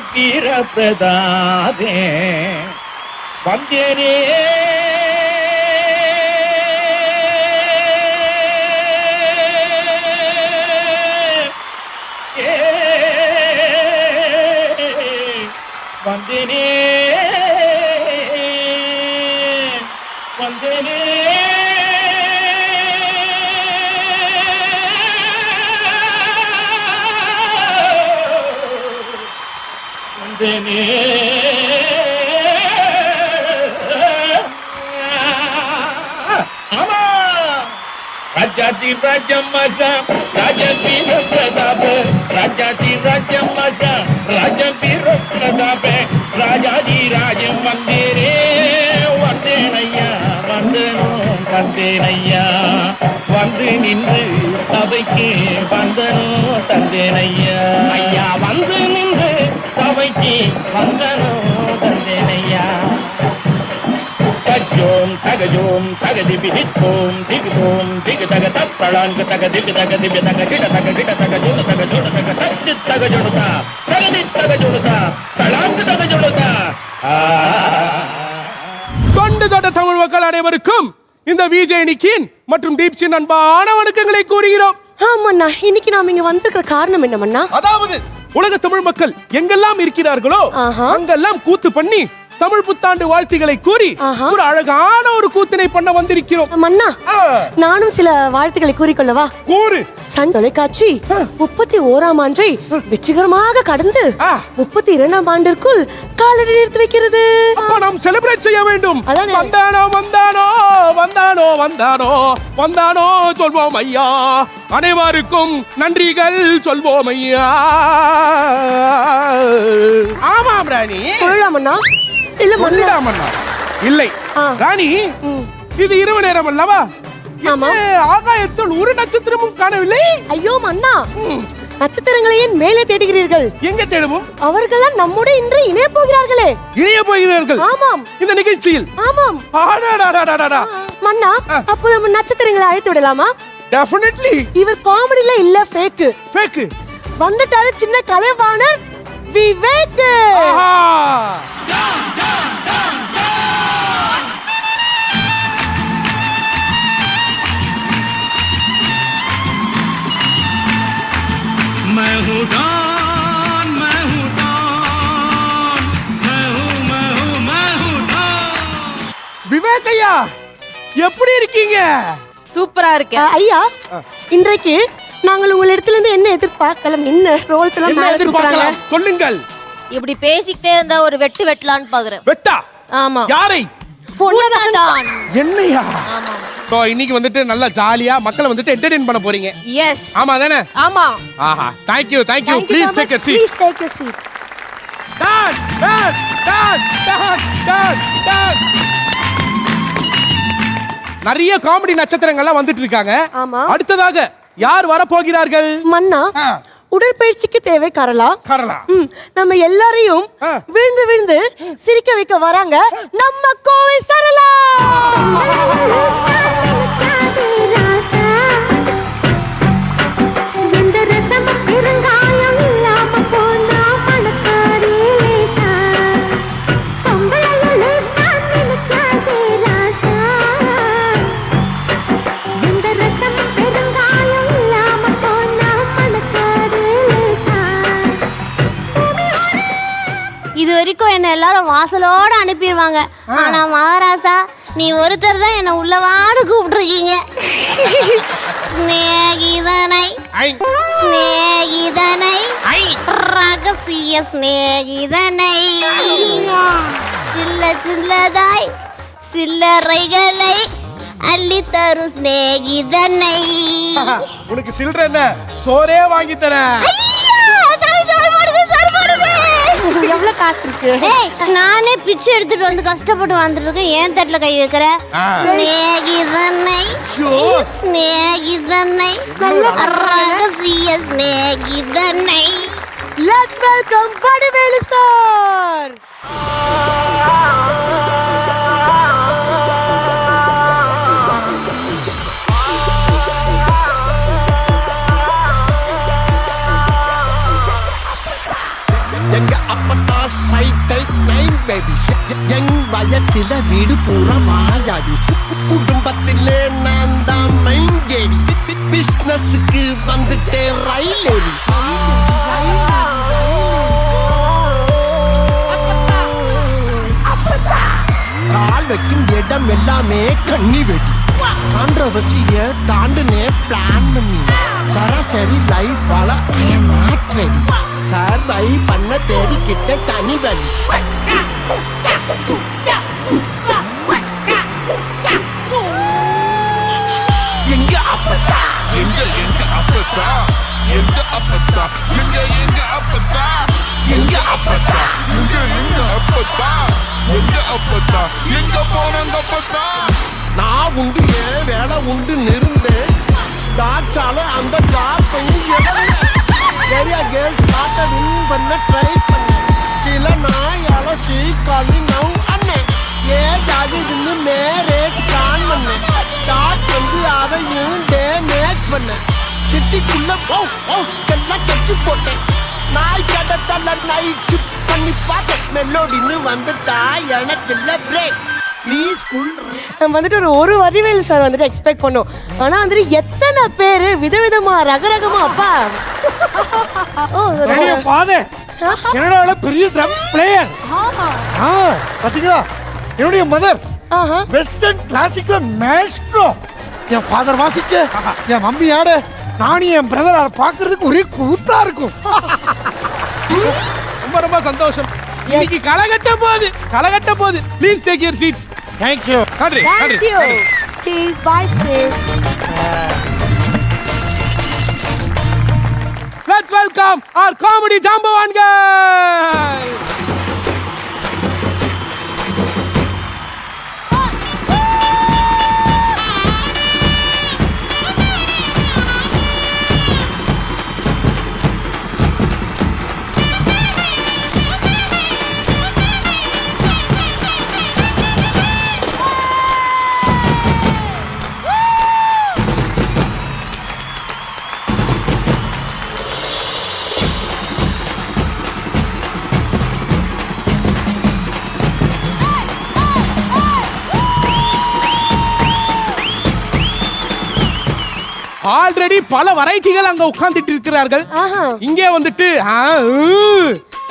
ಕ್ಷೀರ ಪ್ರದಾದೆ ವಂದ್ಯನೇ ವಂದನೆ ವಂದನೆ ವಂದನೆ ರಾಜಾತಿ ರಾಜಮ್ಮಗ ರಾಜವೀರ ಪ್ರತಾಪ ರಾಜಾತಿ ರಾಜಮ್ಮಗ ರಾಜವೀರ ಪ್ರತಾಪ ராஜாதி ராஜம் வந்தேரே வந்தேனையா வந்தனோ வந்தேனையா வந்து நின்று சபைக்கு வந்தனோ தந்தேனையா ஐயா வந்து நின்று சபைக்கு வந்தனோ தந்தேனையா தஜோம் தகஜோம் தகதி பிடித்தோம் திகுதோம் திகு தக தப்பளான் தக திகு தக திபி தக கிட தக கிட தக ஜோட தக ஜோட தக தச்சி தக ஜோடதா தகதி தக ஜோடதா தளான் தக ஜோடதா தொண்டு தொட்ட தமிழ் மக்கள் அனைவருக்கும் இந்த விஜய் நிக்கின் மற்றும் தீப்சின் அன்பான வணக்கங்களை கூறுகிறோம். ஆமாண்ணா, இன்னைக்கு நாம இங்க வந்திருக்கிற காரணம் என்னமண்ணா? அதாவது உலக தமிழ் மக்கள் எங்கெல்லாம் இருக்கிறார்களோ அங்கெல்லாம் கூத்து பண்ணி தமிழ் புத்தாண்டு வாழ்த்துக்களை கூறி ஒரு அழகான ஒரு கூத்தினை பண்ண வந்திருக்கிறோம். மன்னா, நானும் சில வாழ்த்துக்களை கூறிக்கொள்ளவா? கூறு. சன் தொலைக்காட்சி 31ஆம் ஆண்டை வெற்றிகரமாக கடந்து 32ஆம் ஆண்டிற்குள் காலடி எடுத்து வைக்கிறது. அப்ப நாம் செலிப்ரேட் செய்ய வேண்டும். வந்தானோ வந்தானோ வந்தானோ வந்தானோ வந்தானோ சொல்வோம் ஐயா, அனைவருக்கும் நன்றிகள் சொல்வோம் ஐயா. ஆமாம் ராணி. சொல்லலாமண்ணா? இல்ல மன்னா. இல்லை ராணி, இது இரவு நேரம் அல்லவா? ஆமா. ஆகாயத்தில் ஒரு நட்சத்திரமும் காணவில்லை. ஐயோ மன்னா, நட்சத்திரங்களை ஏன் மேலே தேடுகிறீர்கள்? எங்க தேடுவோம்? அவர்கள் நம்மோடு இன்று இணைய போகிறார்களே. இணைய போகிறார்கள்? ஆமாம். இந்த நிகழ்ச்சியில்? ஆமாம். மன்னா, அப்போ நம்ம நட்சத்திரங்களை அழைத்து விடலாமா? டெஃபினெட்லி. இவர் காமெடில இல்ல, ஃபேக். ஃபேக். வந்துட்டாரு சின்ன கலைவாணர் விவேக். मैं हूँ डॉन, मैं हूँ डॉन, मैं हूँ मैं हूँ मैं हूँ डॉन. விவேக் ஐயா, எப்படி இருக்கீங்க? சூப்பரா இருக்கேன் ஐயா. இன்றைக்கு நாங்கள் உங்களிடத்துல இருந்து என்ன எதிர்பார்க்கலாம்? என்ன ரோல்ஸ் எல்லாம் எதிர்பார்க்கலாம் சொல்லுங்கள். இப்படி பேசிக்கிட்டே இருந்தா ஒரு வெட்டு வெட்டலான்னு பாக்குறேன். வெட்டா? ஆமா. யாரை? பொன்னதான். என்னையா? ஆமா. சோ இன்னைக்கு வந்துட்டு நல்லா ஜாலியா மக்களை வந்துட்டு என்டர்டெயின் பண்ண போறீங்க. எஸ். ஆமா தானே? ஆமா. ஆஹா, thank you. Please take a seat. Please take a seat. டான் டான் டான் டான் டான் டான். நிறைய காமெடி நட்சத்திரங்கள்லாம் வந்துட்டு இருக்காங்க. ஆமா. அடுத்ததாக யார் வர போகிறார்கள்? மன்னா, உடற்பயிற்சிக்கு தேவை கரலா. நம்ம எல்லாரையும் விழுந்து விழுந்து சிரிக்க வைக்க வராங்க நம்ம கோவை சரளா. இது வரைக்கும் என்ன எல்லாரும் வாசலோட அனுப்பிடுவாங்க. ஆனா மகாராசா, நீ ஒருத்தர் தான் என்ன உள்ளவாடு கூப்பிட்டுருக்கீங்க. ஸ்நேகிதனை ஸ்நேகிதனை ரகசிய ஸ்நேகிதனை சில்ல சில்லதாய் சில்லறைகளை அள்ளி தரும் ஸ்நேகிதனை. உனக்கு சில்லற என்ன? சோறே வாங்கி தரேன். எவ்வளவு காசு இருக்கு? நானே பிச்சை எடுத்துட்டு வந்து கஷ்டப்பட்டு வந்துட்டு ஏன் தட்டுல கை வைக்கிற? ஸ்நேகிதனை ஸ்நேகிதனை ரகசிய ஸ்நேகிதனை. Let's welcome Vadivelu sir. எங்க அப்பா பேபி என் வயசுல வீடு பூரா மாயாடி குடும்பத்திலே நான் தான் மைங்கேடி பிசினஸுக்கு வந்துட்டே ரயில் ஏறி கால் வைக்கும் இடம் எல்லாமே கண்ணி வெடி கான்ட்ரவர்சிய தாண்டுனே பிளான் பண்ணி சராசரி லைஃப் வாழ மாற்றடி சர்வை பண்ண தேடிக்கிட்ட தனி வழி எங்க அப்பத்தா எங்க அப்பத்தா எங்க அப்பத்தா எங்க அப்பத்தா எங்க அப்பத்தா எங்க அப்பத்தா எங்க அப்பத்தா எங்க போனங்க அப்பத்தா நான் உண்டு ஏன் வேலை உண்டு நிருந்தேன் தாச்சால அந்த காப்பையும் நிறைய கேர்ள்ஸ் காட்ட வின் பண்ண ட்ரை பண்ணேன் சில நாய் அலசி காலி நவ் அண்ணன் ஏதாகுதுன்னு மேரேஜ் பிளான் பண்ணேன் டாட் வந்து அதையும் டேமேஜ் பண்ணேன் சிட்டிக்குள்ள எல்லாம் கட்சி போட்டேன் நாய் கடத்தால நைட் பண்ணி பார்த்தேன் மெலோடின்னு வந்துட்டா எனக்கு இல்லை பிரேக் வந்துட்டு ஒரு வடிவேலு சார் வந்துட்டு எக்ஸ்பெக்ட் பண்ணோம். ஆனா வந்துட்டு எத்தனை பேரு விதவிதமா ரகரகமா அப்பா ஃபாதர் என்னோட பெரிய ட்ரம் பிளேயர். பாத்தீங்களா என்னுடைய மதர் வெஸ்டர்ன் கிளாசிக்கல் மேஸ்ட்ரோ. என் ஃபாதர் வாசிக்க என் மம்மி ஆட நானும் என் பிரதர் பாக்குறதுக்கு ஒரே கூத்தா இருக்கும். ரொம்ப ரொம்ப சந்தோஷம். இன்னைக்கு கலகட்ட போகுது. Please take your seats. Thank you. Country. Cheers, bye, cheers. Let's welcome our comedy Jambavangal. Already பல வெரைட்டிகள் அங்க உட்கார்ந்துட்டு இருக்கிறார்கள். இங்கே வந்துட்டு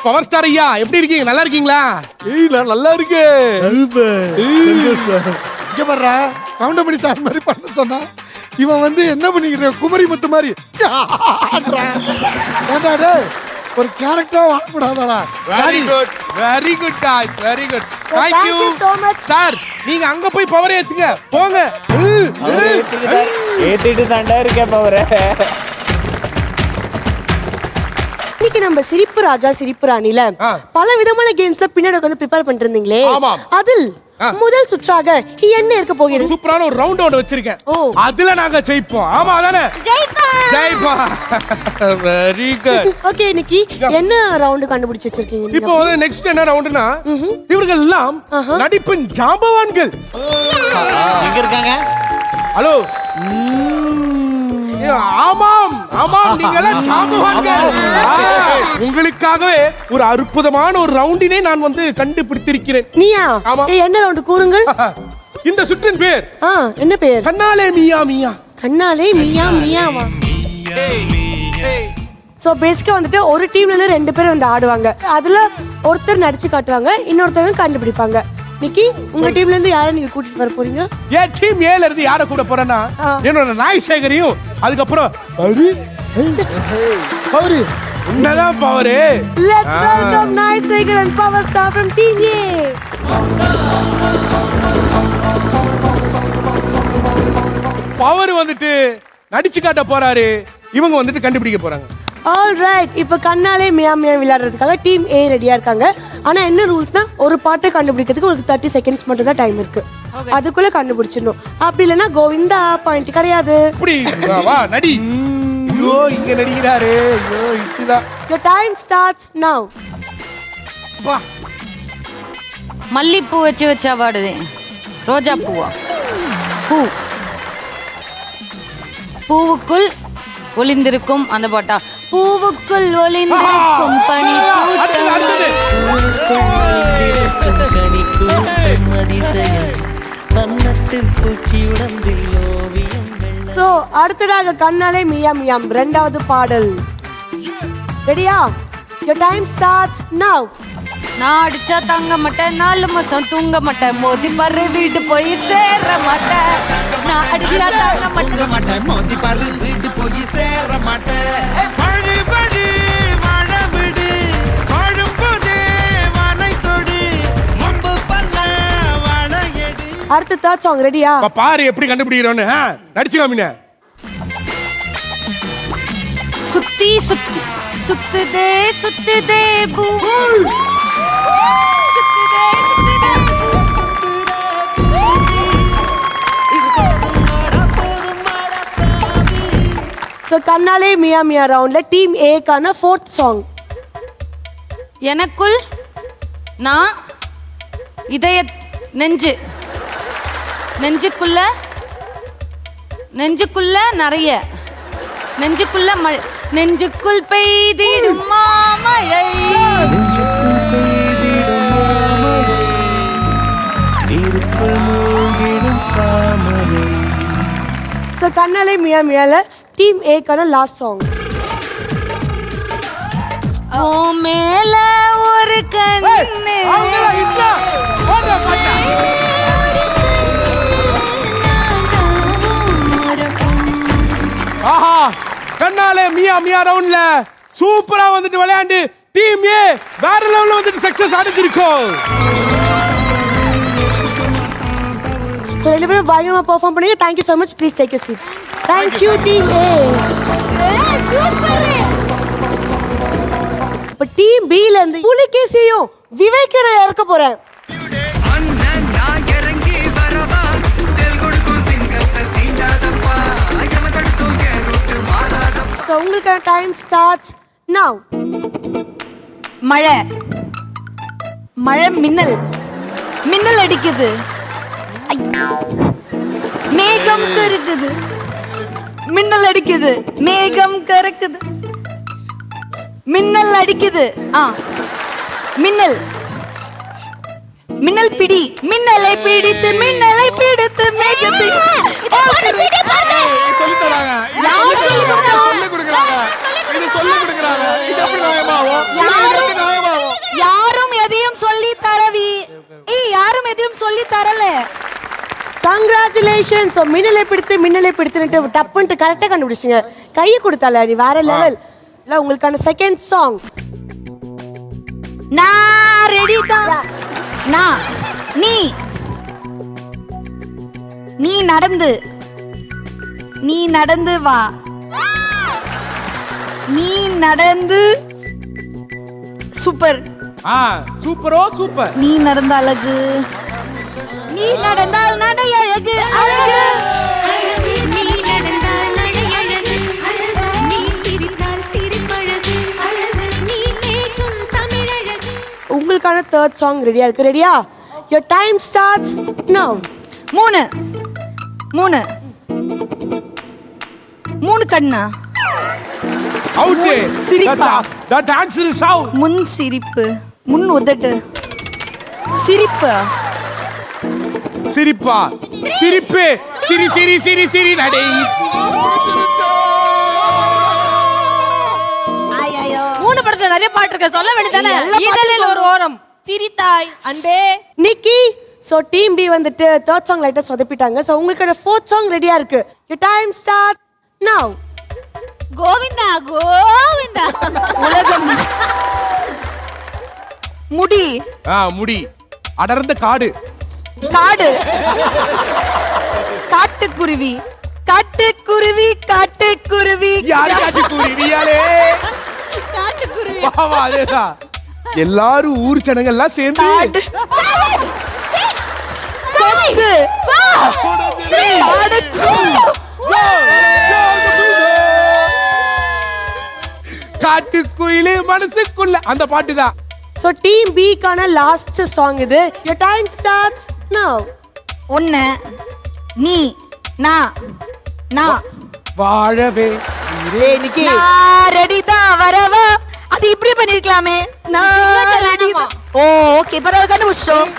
பவர் ஸ்டார் ஐயா எப்படி இருக்கீங்க? நல்லா இருக்கீங்களா? நான் நல்லா இருக்கேன். இங்க வர்றா கவுண்டமணி சார் மாதிரி பண்ண சொன்னா இவன் வந்து என்ன பண்ணிக்கிற குமரி முத்து மாதிரி ஒரு கேரக்டரா வாழக்கூடாதாடா. Very good guys, very good. Thank you so much sir. நீங்க அங்க போய் பவர் ஏத்துங்க போங்க. ஏத்திட்டு தாண்டா இருக்கே பவர். இன்னைக்கு நம்ம சிரிப்பு ராஜா சிரிப்பு ராணில பல விதமான கேம்ஸ்ல பின்னாடி வந்து ப்ரிப்பேர் பண்ணிட்டு இருந்தீங்களே, அதில் முதல் சுற்றாக என்ன இருக்க போகிறது? சூப்பரான ஒரு ரவுண்ட் ஒன்று வச்சிருக்கேன். அதுல நாங்க ஜெயிப்போம். ஆமா தானே? ஜெயிப்போம். Very good. ஓகே, இன்னைக்கு என்ன ரவுண்ட் கண்டுபிடிச்சு வச்சிருக்கீங்க? இப்போ வந்து நெக்ஸ்ட் என்ன ரவுண்ட்னா இவர்கள் எல்லாம் நடிப்பின் ஜாம்பவான்கள். எங்க இருக்காங்க? ஹலோ. ஆமாம் நீங்க எல்லாம் ஜாம்பவான்கள். உங்களுக்காகவே ஒரு அற்புதமான ஒரு ரவுண்டினை நான் வந்து கண்டுபிடித்திருக்கிறேன். நீயா? என்ன ரவுண்ட் கூறுங்கள். இந்த சுற்றின் பேர் என்ன பேர்? கண்ணாலே மியா மியா. கண்ணாலே மியா மியாவா? சோ பேசிக்கா வந்துட்டு ஒரு டீம்ல இருந்து ரெண்டு பேர் வந்து ஆடுவாங்க. அதுல ஒருத்தர் நடிச்சு காட்டுவாங்க, இன்னொருத்தவங்க கண்டுபிடிப்பாங்க. நிக்கி, உங்க டீம்ல இருந்து யாரை நீங்க கூட்டிட்டு வர போறீங்க? என் டீம் ஏல இருந்து யாரை கூட போறேன்னா என்னோட நாய் சேகரையும் அதுக்கப்புறம் பவரு என்னதான் power. Let's welcome Naai Sekar and power star from Team A. Power வந்துட்டு நடிச்சு காட்ட போறாரு, இவங்க வந்துட்டு கண்டுபிடிக்க போறாங்க. ஆல் ரைட், இப்போ கண்ணாலே மியா மியா விளையாடுறதுக்காக டீம் ஏ ரெடியா இருக்காங்க. ஆனா என்ன ரூல்ஸ்னா ஒரு பாட்டை கண்டுபிடிக்கிறதுக்கு உங்களுக்கு 30 செகண்ட்ஸ் மட்டும் தான் டைம் இருக்கு. அதுக்குள்ள கண்டுபிடிச்சிடணும். அப்படி இல்லைன்னா கோவிந்தா பாயிண்ட் கிடையாது. அப்படி வா நடி. ஐயோ இங்க நடிக்கிறாரு. ஐயோ இதுதான். Your time starts now. வா. மல்லிப்பூ வச்சு வாடுது. ரோஜா பூவா? பூ. பூவுக்குள் ஒளிந்திருக்கும் அந்த பாட்டா? பூவுக்குள் ஒளிந்திருக்கும் பனி பூ. சோ அடுத்ததாக கண்ணாலே மியா மியாம் ரெண்டாவது பாடல். ரெடியா? your time starts now. நான் அடிச்சா தங்க மாட்டேன், 4 மாசம் தூங்க மாட்டேன், மோதி பாரு வீட்டு போய் சேர மாட்டேன். நான் அடிச்சா தங்க மாட்டேன், மோதி பாரு வீட்டு போய் சேர மாட்டேன். பழி பழி மழை விடு, வாழும் போதே வானை தொடு, முன்பு பண்ண வளையடி. அடுத்த தேர்ட் சாங். ரெடியா? பாரு எப்படி கண்டுபிடிக்கிறோன்னு நடிச்சு காமின. சுத்தி சுத்தி சுத்துதே சுத்துதே பூ, சுத்துதே சுத்துதே சோ கண்ணாலே மியா மியா ரவுண்ட்ல டீம் ஏ கான ஃபோர்த் சாங். எனக்குள் நான் இதய நெஞ்சு, நெஞ்சுக்குள்ள நெஞ்சுக்குள்ள நிறைய, நெஞ்சுக்குள்ள மழை, நெஞ்சுக்குள் பெய்திடும் மாமழை, நெஞ்சுக்குள் பெய்திடும் மாமழை, நீருக்குள் மூழ்கிடும் தாமரை. சோ கண்ணாலே மியா மியால டீம் ஏ கான லாஸ்ட் சாங். ஓ மேல ஒரு கண்ணு, ஆஹா கண்ணாலே மியா மியா ரவுண்ட்ல சூப்பரா வந்துட்டு விளையாண்டு டீம் ஏ வேற லெவல்ல வந்துட்டு சக்சஸ் அடைஞ்சிருக்கோம். சோ ரெண்டு பேரும் பயங்கரமா பெர்ஃபார்ம் பண்ணீங்க. thank you so much. please take your seat. thank you team A. இப்ப டீம் B ல இருந்து புலிகேசியும் விவேக் நான் இறக்க போறேன். அண்ணன் நான் இறங்கி வரவா, தெல் கொடுக்கும் சிங்கத்தை சீண்டாதப்பா, யமதடுக்கும் கேருட்டு மாறாதப்பா. So உங்களுக்கு டைம் ஸ்டார்ட்ஸ் now. மழை மழை, மின்னல் மின்னல் அடிக்குது, மேகம் கருக்குது, மின்னல் அடிக்குது, மேகம் கறக்குது, மின்னல் அடிக்குது. மின்னல் மின்னல் பிடி, மின்னலை பிடித்து மேகத்தை சொல்லி தராங்க. யார் சொல்லி கொடுத்தா? சொல்லி கொடுக்கறாங்க. இது சொல்லி கொடுக்கறாங்க. இது எப்படி நியாயமாகும்? இது நியாயமாகும்? யாரும் எதையும் சொல்லி தரவி, யாரும் எதையும் சொல்லி தரல. Congratulations. So மின்னலை பிடித்துட்டு டப்புன்ட்டு கரெக்டா கண்டுபிடிச்சீங்க. கையை கொடுத்தால நீ வேற லெவல். இல்ல உங்களுக்கான செகண்ட் சாங். நான் ரெடி தான். நான் நீ நடந்து வா, நீ நடந்து சூப்பர், சூப்பரோ சூப்பர். நீ நடந்த அழகு, நீ நடந்தால் நடை அழகு, அழகு நீ நடந்தால் நடை அழகு, நீ சிரித்தால் சிரிப்பழகு, நீ பேசும் தமிழழகு. உங்களுக்கான தேர்ட் சாங் ரெடியா இருக்கு. ரெடியா? your time starts now. மூணு கண்ணா, அவுட். சிரிப்பா. that answer is out. முன் சிரிப்பு, முன் உதட்டு, சிரிப்பா சிரிப்பா, சிரிப்பு, சிரி சிரி சிரி சிரி நடை. மூணு படத்துல நிறைய பாட்டு இருக்கு, சொல்ல வேண்டியதானே. இதழில் ஒரு ஓரம் சிரித்தாய் அன்பே. நிக்கி. சோ டீம் பி வந்துட்டு தேர்ட் சாங் லைட்டா சொதப்பிட்டாங்க. சோ உங்களுக்கான ஃபோர்த் சாங் ரெடியா இருக்கு. your time starts now. Govinda Govinda. உலகம் முடி, முடி, அடர்ந்த காடு, காடு, காட்டுக்குருவி, காட்டுக்குருவி, காட்டுக்குருவி, யாரு காட்டுக்குருவியாலே? காட்டுக்குருவி. பாவா அதேதான். எல்லாரும் ஊர் ஜனங்கள்லாம் சேர்ந்து கொக்கு, காட்டுக்குயிலே மனசுக்குள்ள அந்த பாட்டு தான். சோ டீம் பி கான லாஸ்ட் சாங் இது. your time starts now. ஒன்னு நீ நான் வாழவே நிக்கி. ரெடி தான் வரவா. அது இப்படி பண்ணிருக்கலாமே. நான் ரெடி தான். ஓகே பரவாயில்ல, கண்டுபிடிச்சோம்.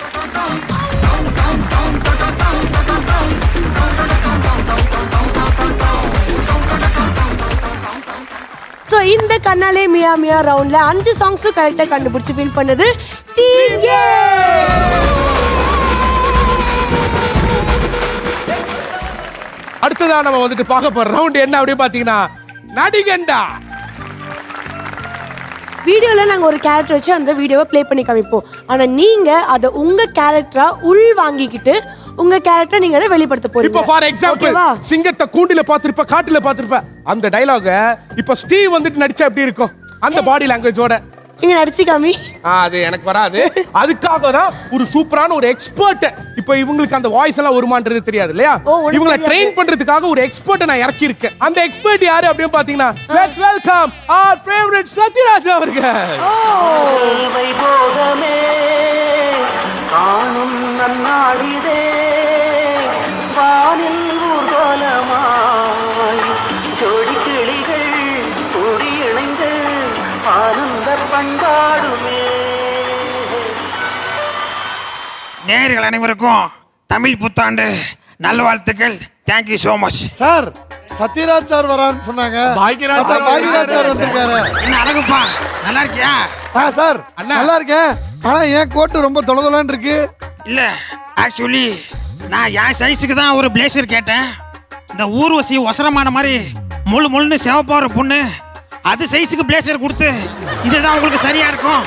இந்த கண்ணாலே மியா மியா ரவுண்ட்ல 5 சாங்ஸும் கரெக்டா கண்டுபிடிச்சு வின் பண்ணது டீம் ஏ. அடுத்ததா நம்ம வந்துட்டு பார்க்க போற ரவுண்ட் என்ன அப்படின்னு பாத்தீங்கன்னா நடிகண்டா. வீடியோல நாங்க ஒரு கேரக்டர் வச்சு அந்த வீடியோவை ப்ளே பண்ணி காமிப்போம். ஆனா நீங்க அதை உங்க கேரக்டரா உள் வாங்கிக்கிட்டு உங்க கேரக்டர் நீங்க அதை வெளிப்படுத்த போறீங்க. இப்போ ஃபார் எக்ஸாம்பிள் சிங்கத்தை கூண்டில பாத்திருப்ப, காட்டுல பாத்திருப்ப, அந்த டயலாக இப்ப ஸ்டீவ் வந்துட்டு நடிச்சா எப்படி இருக்கும் அந்த பாடி லாங்குவேஜோட நீங்க நடிச்சு காமி. அது எனக்கு வராது. அதுக்காக தான் ஒரு சூப்பரான ஒரு எக்ஸ்பர்ட். இப்போ இவங்களுக்கு அந்த வாய்ஸ் எல்லாம் வருமான்றது தெரியாது இல்லையா? இவங்களை ட்ரெயின் பண்றதுக்காக ஒரு எக்ஸ்பர்ட் நான் இறக்கி இருக்கேன். அந்த எக்ஸ்பர்ட் யாரு அப்படின்னு பாத்தீங்கன்னா let's welcome our favorite Sathyaraj அவர்கள். வைபோகமே காணும் நன்னாளிதே வானில் ஊர்வலமாய் ஜோடி கிளிகள் கூடி இணைந்து ஆனந்த பண்பாடுமே. நேயர்கள் அனைவருக்கும் தமிழ் புத்தாண்டு நல்வாழ்த்துக்கள். Thank you so much. Sir Sathyaraj sir வரான்னு சொன்னாங்க. பாக்யராஜ் சார் வந்திருக்காரு. என்ன அழகுப்பா, நல்லா இருக்கியா? சார் நல்லா இருக்கேன். ஆனா என் கோட்டு ரொம்ப தொலைதொலன்னு இருக்கு. இல்ல ஆக்சுவலி நான் என் சைஸுக்கு தான் ஒரு பிளேசர் கேட்டேன். இந்த ஊர்வசி ஒசரமான மாதிரி முழு முழுன்னு சிவப்பா ஒரு பொண்ணு அது சைஸுக்கு பிளேசர் கொடுத்து இதுதான் உங்களுக்கு சரியா இருக்கும்,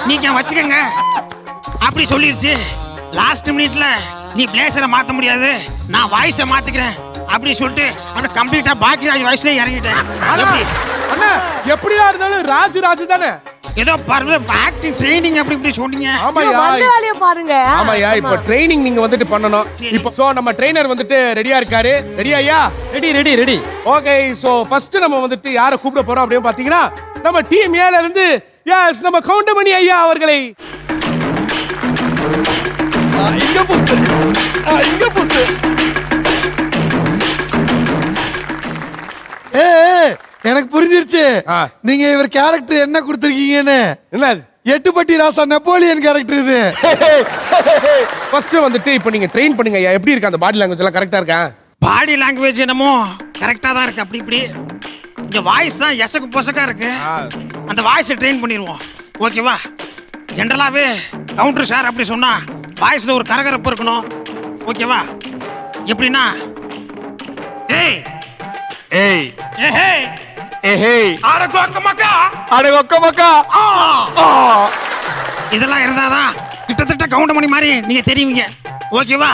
நீங்க வச்சுக்கோங்க அப்படி சொல்லிருச்சு. லாஸ்ட் மினிட்ல நீ பிளேசரை மாத்த முடியாது, நான் வாய்ஸை மாத்திக்கிறேன் அப்படி சொல்லிட்டு அவன் கம்ப்ளீட்டா பாக்கியராஜ் வாய்ஸ்ல இறங்கிட்டேன். அண்ணா எப்படியா இருந்தாலும் ராஜு தானே. ஏதோ ஆக்டிங் ட்ரைனிங் அப்படி இப்படி சொன்னீங்க. ஆமாயா பாருங்க. ஆமாயா இப்போ ட்ரைனிங் நீங்க வந்துட்டு பண்ணணும். இப்போ சோ நம்ம ட்ரெய்னர் வந்துட்டு ரெடியா இருக்காரு. ரெடியாயா? ரெடி. ஓகே, சோ ஃபர்ஸ்ட் நம்ம வந்துட்டு யாரை கூப்பிட போறோம் அப்படின்னு பாத்தீங்கன்னா நம்ம டீம் ஏல இருந்து எஸ் நம்ம கவுண்டமணி ஐயா அவர்களை. இங்க புடிச்சு எனக்கு புரிஞ்சிருச்சு. நீங்க இவர் கேரக்டர் என்ன கொடுத்திருக்கீங்கன்னு. என்ன? எட்டுப்பட்டி ராசா நெப்போலியன் கேரக்டர் இது. ஃபர்ஸ்ட் வந்துட்டு இப்போ நீங்க ட்ரெயின் பண்ணுங்க ஐயா. எப்படி இருக்கு அந்த பாடி லாங்குவேஜ் எல்லாம் கரெக்டா இருக்கா? பாடி லாங்குவேஜ் என்னமோ கரெக்டா தான் இருக்கு. அப்படி இப்படி இங்க வாய்ஸ் தான் எசக்கு பொசக்கா இருக்கு. அந்த வாய்ஸை ட்ரெயின் பண்ணிடுவோம். ஓகேவா? ஜென்ரலாவே கவுண்டர் சார் அப்படி சொன்னா வாய்ஸ்ல ஒரு கரகரப்பு இருக்கணும். ஓகேவா? எப்படின்னா ஏய் ஏய் ஏய் ஏய் அடகொக்கமக்கா இதெல்லாம் இருந்தாதான் கிட்டத்தட்ட கவுண்டமணி மாதிரி நீங்க தெரியுவீங்க. ஓகேவா?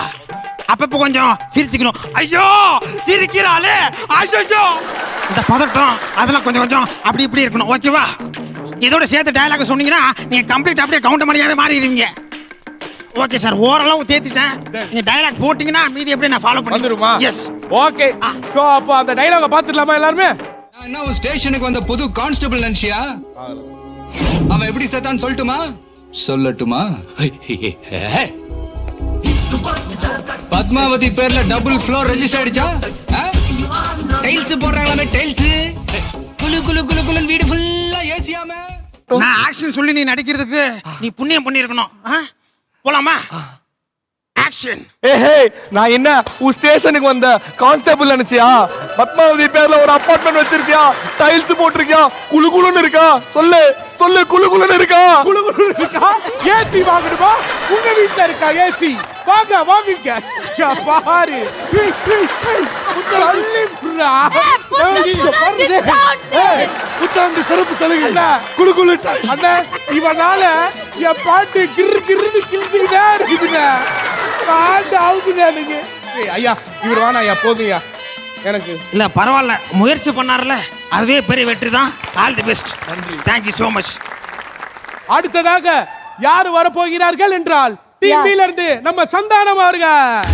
அப்பப்ப கொஞ்சம் சிரிச்சுக்கணும். ஐயோ சிரிக்கிறாளே, ஐயோ இந்த பதட்டம் அதெல்லாம் கொஞ்சம் கொஞ்சம் அப்படி இப்படி இருக்கணும். ஓகேவா? இதோட சேர்த்து டயலாக் சொன்னீங்கன்னா நீங்க கம்ப்ளீட் அப்படியே கவுண்டமணியாவே மாறிடுவீங்க. ஓகே சார், ஓரளவு தேத்திட்டேன். நீங்க டயலாக் போட்டீங்கன்னா மீதி எப்படி நான் ஃபாலோ பண்ணிடுமா? Yes okay. சோ அப்போ அந்த டயலாக பாத்துடலாமா எல்லாரும்? என்ன உன் ஸ்டேஷனுக்கு வந்த புது கான்ஸ்டபிள் நினைச்சியா? அவன் எப்படி செத்தான்னு சொல்லட்டுமா? பத்மாவதி பேர்ல டபுள் ஃப்ளோர் ரெஜிஸ்டர் ஆயிடுச்சா? டைல்ஸ் போடுறாங்களாமே, டைல்ஸ் குளு குளு குளு குளுன்னு வீடு ஃபுல்லா ஏசியாம. நான் ஆக்ஷன் சொல்லி நீ நடிக்கிறதுக்கு நீ புண்ணியம் பண்ணிருக்கணும். போலாமா? ஆக்ஷன். நான் என்ன உன் ஸ்டேஷனுக்கு வந்த கான்ஸ்டபிள் நினைச்சியா? பத்மாவதி பேர்ல ஒரு அபார்ட்மெண்ட் வச்சிருக்கியா? டைல்ஸ் போட்டிருக்கியா? குளு குளுன்னு இருக்கா? சொல்லு சொல்லு, குளு குளுன்னு இருக்கா? குளு குளுன்னு இருக்கா? ஏசி வாங்கணுமா? உங்க வீட்ல இருக்கா ஏசி? வாங்குங்க. பாரு புத்தாண்டு சிறப்பு சலுகை குளு குளு. அண்ணா இவனால என் பாட்டு கிரு கிருன்னு கிழிச்சுக்கிட்டே இருக்குதுங்க. பாட்டு அவுக்குது எனக்கு. ஐயா இவர் வானா ஐயா, போதுங்கய்யா எனக்கு. இல்ல பரவாயில்ல, முயற்சி பண்ணார்ல அதுவே பெரிய வெற்றி தான். All the best. நன்றி. Thank you so much. அடுத்ததாக யார் வர போகிறார்கள் என்றால் டீம் பி ல இருந்து நம்ம சந்தானம் அவர்கள்.